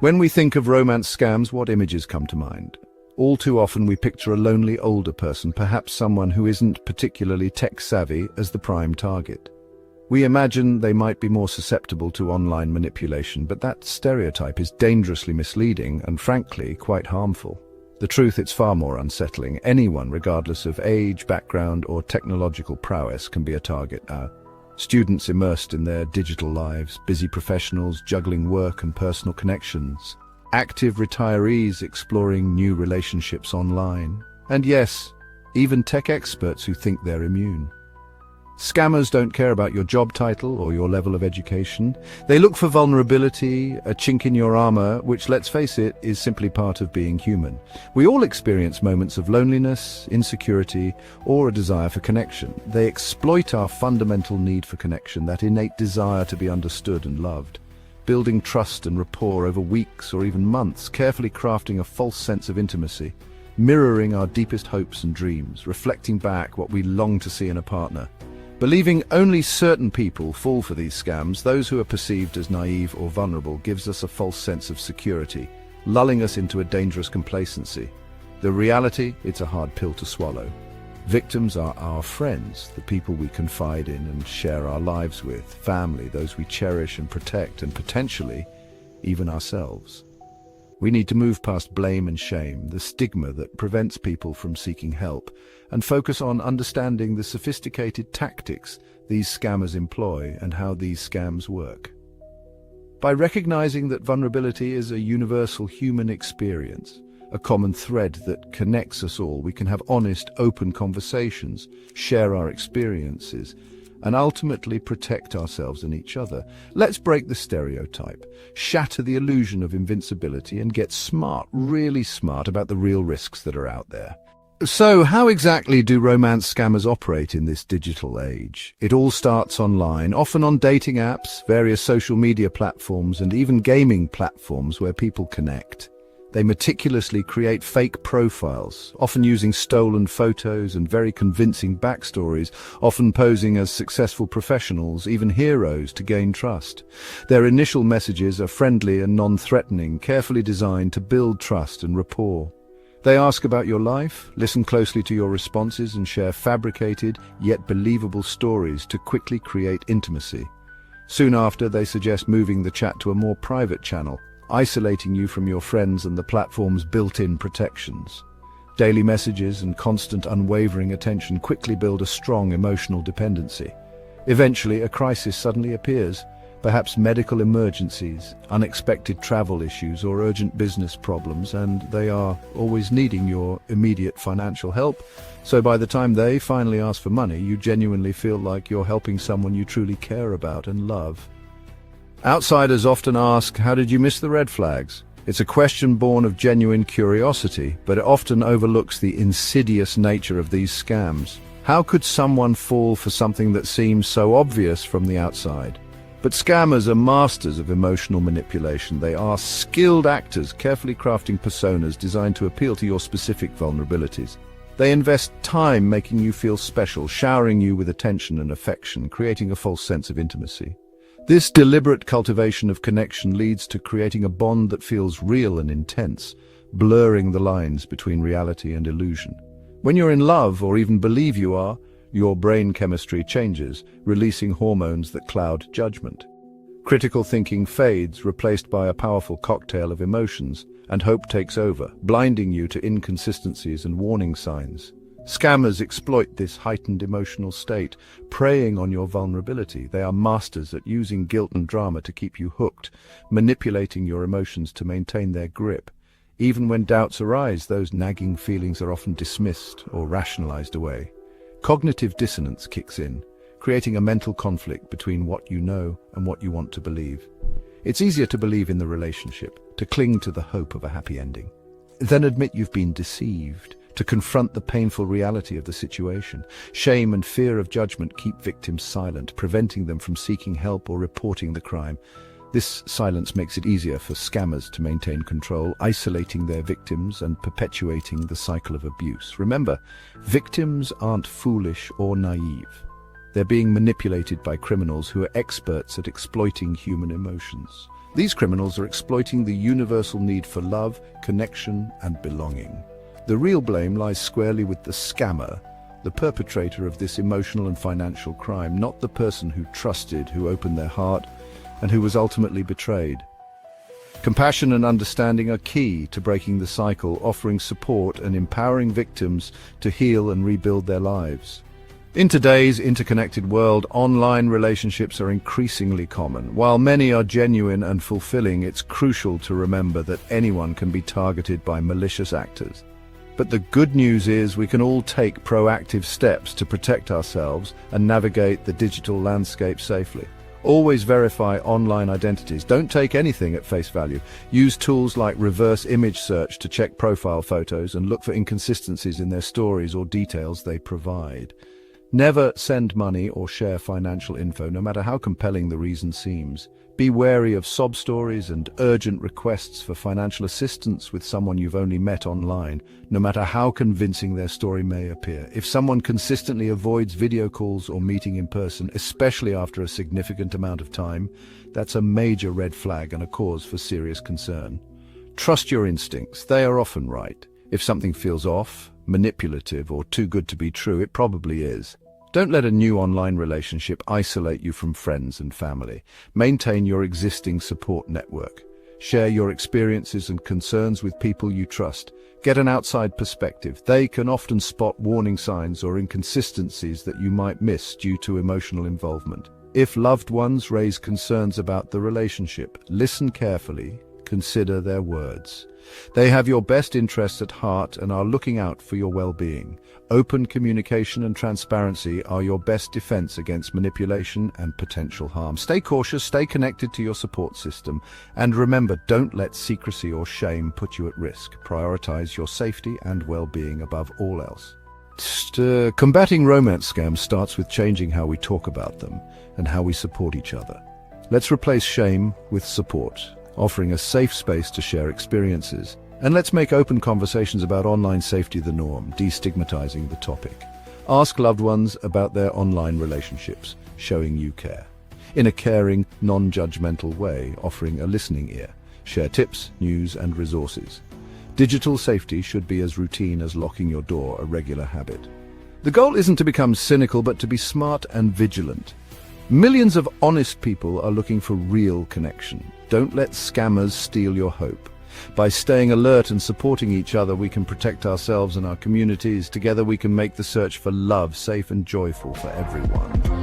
When we think of romance scams, what images come to mind? All too often we picture a lonely older person, perhaps someone who isn't particularly tech-savvy, as the prime target. We imagine they might be more susceptible to online manipulation, but that stereotype is dangerously misleading and, frankly, quite harmful. The truth, it's far more unsettling. Anyone, regardless of age, background, or technological prowess, can be a target now. Students immersed in their digital lives, busy professionals juggling work and personal connections, active retirees exploring new relationships online, and yes, even tech experts who think they're immune. Scammers don't care about your job title or your level of education. They look for vulnerability, a chink in your armor, which, let's face it, is simply part of being human. We all experience moments of loneliness, insecurity, or a desire for connection. They exploit our fundamental need for connection, that innate desire to be understood and loved, building trust and rapport over weeks or even months, carefully crafting a false sense of intimacy, mirroring our deepest hopes and dreams, reflecting back what we long to see in a partner. Believing only certain people fall for these scams, those who are perceived as naive or vulnerable, gives us a false sense of security, lulling us into a dangerous complacency. The reality, it's a hard pill to swallow. Victims are our friends, the people we confide in and share our lives with, family, those we cherish and protect, and potentially even ourselves. We need to move past blame and shame, the stigma that prevents people from seeking help, and focus on understanding the sophisticated tactics these scammers employ and how these scams work. By recognizing that vulnerability is a universal human experience, a common thread that connects us all, we can have honest, open conversations, share our experiences, and ultimately protect ourselves and each other. Let's break the stereotype, shatter the illusion of invincibility, and get smart, really smart, about the real risks that are out there. So, how exactly do romance scammers operate in this digital age? It all starts online, often on dating apps, various social media platforms, and even gaming platforms where people connect. They meticulously create fake profiles, often using stolen photos and very convincing backstories, often posing as successful professionals, even heroes, to gain trust. Their initial messages are friendly and non-threatening, carefully designed to build trust and rapport. They ask about your life, listen closely to your responses, and share fabricated yet believable stories to quickly create intimacy. Soon after, they suggest moving the chat to a more private channel, isolating you from your friends and the platform's built-in protections. Daily messages and constant unwavering attention quickly build a strong emotional dependency. Eventually, a crisis suddenly appears, perhaps medical emergencies, unexpected travel issues, or urgent business problems, and they are always needing your immediate financial help. So by the time they finally ask for money, you genuinely feel like you're helping someone you truly care about and love. Outsiders often ask, how did you miss the red flags? It's a question born of genuine curiosity, but it often overlooks the insidious nature of these scams. How could someone fall for something that seems so obvious from the outside? But scammers are masters of emotional manipulation. They are skilled actors, carefully crafting personas designed to appeal to your specific vulnerabilities. They invest time making you feel special, showering you with attention and affection, creating a false sense of intimacy. This deliberate cultivation of connection leads to creating a bond that feels real and intense, blurring the lines between reality and illusion. When you're in love, or even believe you are, your brain chemistry changes, releasing hormones that cloud judgment. Critical thinking fades, replaced by a powerful cocktail of emotions, and hope takes over, blinding you to inconsistencies and warning signs. Scammers exploit this heightened emotional state, preying on your vulnerability. They are masters at using guilt and drama to keep you hooked, manipulating your emotions to maintain their grip. Even when doubts arise, those nagging feelings are often dismissed or rationalized away. Cognitive dissonance kicks in, creating a mental conflict between what you know and what you want to believe. It's easier to believe in the relationship, to cling to the hope of a happy ending, than admit you've been deceived, to confront the painful reality of the situation. Shame and fear of judgment keep victims silent, preventing them from seeking help or reporting the crime. This silence makes it easier for scammers to maintain control, isolating their victims and perpetuating the cycle of abuse. Remember, victims aren't foolish or naive. They're being manipulated by criminals who are experts at exploiting human emotions. These criminals are exploiting the universal need for love, connection, and belonging. The real blame lies squarely with the scammer, the perpetrator of this emotional and financial crime, not the person who trusted, who opened their heart, and who was ultimately betrayed. Compassion and understanding are key to breaking the cycle, offering support and empowering victims to heal and rebuild their lives. In today's interconnected world, online relationships are increasingly common. While many are genuine and fulfilling, it's crucial to remember that anyone can be targeted by malicious actors. But the good news is we can all take proactive steps to protect ourselves and navigate the digital landscape safely. Always verify online identities. Don't take anything at face value. Use tools like reverse image search to check profile photos and look for inconsistencies in their stories or details they provide. Never send money or share financial info, no matter how compelling the reason seems. Be wary of sob stories and urgent requests for financial assistance with someone you've only met online, no matter how convincing their story may appear. If someone consistently avoids video calls or meeting in person, especially after a significant amount of time, that's a major red flag and a cause for serious concern. Trust your instincts. They are often right. If something feels off, manipulative, or too good to be true, it probably is. Don't let a new online relationship isolate you from friends and family. Maintain your existing support network. Share your experiences and concerns with people you trust. Get an outside perspective. They can often spot warning signs or inconsistencies that you might miss due to emotional involvement. If loved ones raise concerns about the relationship, listen carefully. Consider their words. They have your best interests at heart and are looking out for your well-being. Open communication and transparency are your best defense against manipulation and potential harm. Stay cautious, stay connected to your support system, and remember, don't let secrecy or shame put you at risk. Prioritize your safety and well-being above all else. Combating romance scams starts with changing how we talk about them and how we support each other. Let's replace shame with support, offering a safe space to share experiences. And let's make open conversations about online safety the norm, destigmatizing the topic. Ask loved ones about their online relationships, showing you care. In a caring, non-judgmental way, offering a listening ear. Share tips, news, and resources. Digital safety should be as routine as locking your door, a regular habit. The goal isn't to become cynical, but to be smart and vigilant. Millions of honest people are looking for real connection. Don't let scammers steal your hope. By staying alert and supporting each other, we can protect ourselves and our communities. Together we can make the search for love safe and joyful for everyone.